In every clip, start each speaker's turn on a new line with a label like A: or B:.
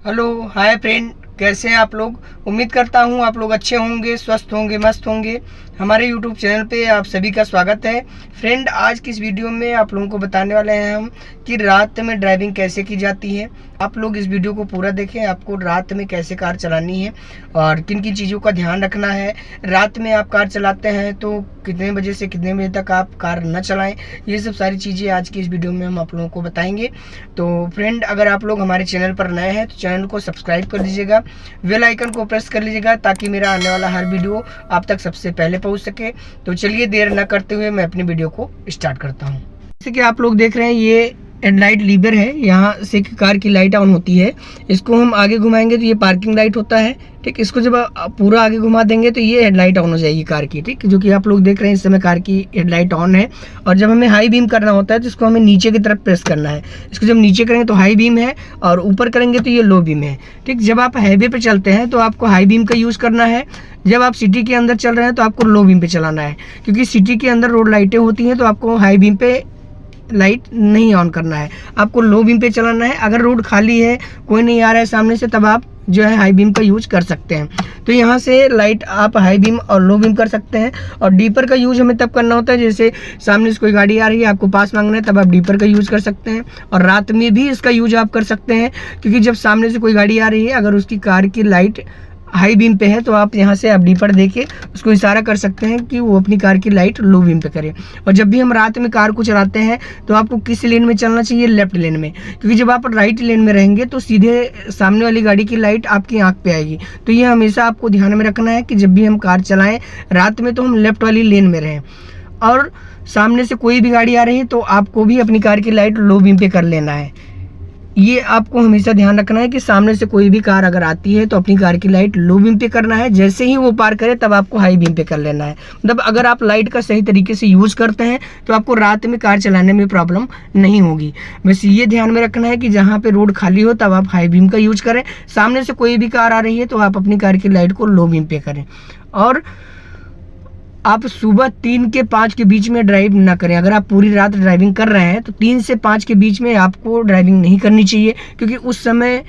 A: Hello hi friend, कैसे हैं आप लोग। उम्मीद करता हूं आप लोग अच्छे होंगे, स्वस्थ होंगे, मस्त होंगे। हमारे यूट्यूब चैनल पे आप सभी का स्वागत है। फ्रेंड, आज की इस वीडियो में आप लोगों को बताने वाले हैं हम कि रात में ड्राइविंग कैसे की जाती है। आप लोग इस वीडियो को पूरा देखें, आपको रात में कैसे कार चलानी है और किन किन चीज़ों का ध्यान रखना है। रात में आप कार चलाते हैं तो कितने बजे से कितने बजे तक आप कार न चलाएं, ये सब सारी चीज़ें आज की इस वीडियो में हम आप लोगों को बताएंगे। तो फ्रेंड, अगर आप लोग हमारे चैनल पर नए हैं तो चैनल को सब्सक्राइब कर दीजिएगा, बेल आइकन को प्रेस कर लीजिएगा ताकि मेरा आने वाला हर वीडियो आप तक सबसे पहले पहुंच सके। तो चलिए देर न करते हुए मैं अपनी वीडियो को स्टार्ट करता हूं। जैसे कि आप लोग देख रहे हैं, ये हेडलाइट लीवर है, यहाँ से कार की लाइट ऑन होती है। इसको हम आगे घुमाएंगे तो ये पार्किंग लाइट होता है, ठीक। इसको जब पूरा आगे घुमा देंगे तो ये हेडलाइट ऑन हो जाएगी कार की, ठीक। जो कि आप लोग देख रहे हैं इस समय कार की हेडलाइट ऑन है। और जब हमें हाई बीम करना होता है तो इसको हमें नीचे की तरफ प्रेस करना है। इसको जब नीचे करेंगे तो हाई बीम है और ऊपर करेंगे तो ये लो बीम है, ठीक। जब आप हाईवे पे चलते हैं तो आपको हाई बीम का यूज़ करना है। जब आप सिटी के अंदर चल रहे हैं तो आपको लो बीम पे चलाना है, क्योंकि सिटी के अंदर रोड लाइटें होती हैं तो आपको हाई बीम पे लाइट नहीं ऑन करना है, आपको लो बीम पे चलाना है। अगर रोड खाली है, कोई नहीं आ रहा है सामने से, तब आप जो है हाई बीम का यूज कर सकते हैं। तो यहाँ से लाइट आप हाई बीम और लो बीम कर सकते हैं। और डीपर का यूज हमें तब करना होता है जैसे सामने से कोई गाड़ी आ रही है, आपको पास मांगना है, तब आप डीपर का यूज कर सकते हैं। और रात में भी इसका यूज आप कर सकते हैं, क्योंकि जब सामने से कोई गाड़ी आ रही है, अगर उसकी कार की लाइट हाई बीम पे है तो आप यहाँ से आप डीपर देके उसको इशारा कर सकते हैं कि वो अपनी कार की लाइट लो बीम पे करे। और जब भी हम रात में कार को चलाते हैं तो आपको किस लेन में चलना चाहिए, लेफ्ट लेन में, क्योंकि जब आप राइट लेन में रहेंगे तो सीधे सामने वाली गाड़ी की लाइट आपकी आंख पे आएगी। तो ये हमेशा आपको ध्यान में रखना है कि जब भी हम कार चलाएं रात में तो हम लेफ्ट वाली लेन में रहें। और सामने से कोई भी गाड़ी आ रही है तो आपको भी अपनी कार की लाइट लो बीम पे कर लेना है। ये आपको हमेशा ध्यान रखना है कि सामने से कोई भी कार अगर आती है तो अपनी कार की लाइट लो बीम पे करना है। जैसे ही वो पार करे तब आपको हाई बीम पे कर लेना है। मतलब अगर आप लाइट का सही तरीके से यूज़ करते हैं तो आपको रात में कार चलाने में प्रॉब्लम नहीं होगी। बस ये ध्यान में रखना है कि जहाँ पे रोड खाली हो तब आप हाई बीम का यूज करें। सामने से कोई भी कार आ रही है तो आप अपनी कार की लाइट को लो बीम पे करें। और आप सुबह 3 के 5 के बीच में ड्राइव ना करें। अगर आप पूरी रात ड्राइविंग कर रहे हैं तो 3 से 5 के बीच में आपको ड्राइविंग नहीं करनी चाहिए, क्योंकि उस समय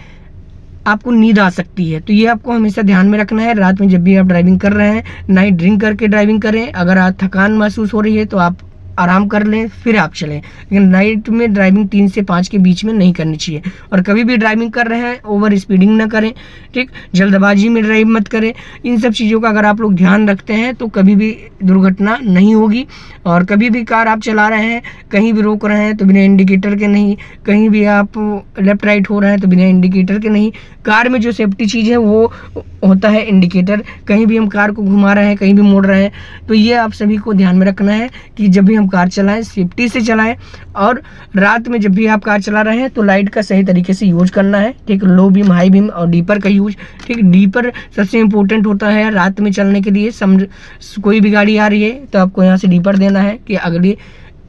A: आपको नींद आ सकती है। तो ये आपको हमेशा ध्यान में रखना है। रात में जब भी आप ड्राइविंग कर रहे हैं, ना ही ड्रिंक करके ड्राइविंग करें। अगर आप थकान महसूस हो रही है तो आप आराम कर लें फिर आप चलें, लेकिन नाइट में ड्राइविंग 3 से 5 के बीच में नहीं करनी चाहिए। और कभी भी ड्राइविंग कर रहे हैं ओवर स्पीडिंग ना करें, ठीक। जल्दबाजी में ड्राइव मत करें। इन सब चीज़ों का अगर आप लोग ध्यान रखते हैं तो कभी भी दुर्घटना नहीं होगी। और कभी भी कार आप चला रहे हैं, कहीं भी रोक रहे हैं तो बिना इंडिकेटर के नहीं, कहीं भी आप लेफ्ट राइट हो रहे हैं तो बिना इंडिकेटर के नहीं। कार में जो सेफ्टी चीज़ है वो होता है इंडिकेटर। कहीं भी हम कार को घुमा रहे हैं, कहीं भी मोड़ रहे हैं, तो ये आप सभी को ध्यान में रखना है कि जब भी हम कार चलाएं सेफ्टी से चलाएं। और रात में जब भी आप कार चला रहे हैं तो लाइट का सही तरीके से यूज करना है, ठीक। लो बीम, हाई बीम और डीपर का यूज, ठीक। डीपर सबसे इंपॉर्टेंट होता है रात में चलने के लिए। कोई भी गाड़ी आ रही है तो आपको यहाँ से डीपर देना है कि अगली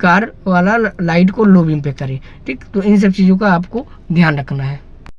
A: कार वाला लाइट को लो बीम पे करे, ठीक। तो इन सब चीज़ों का आपको ध्यान रखना है।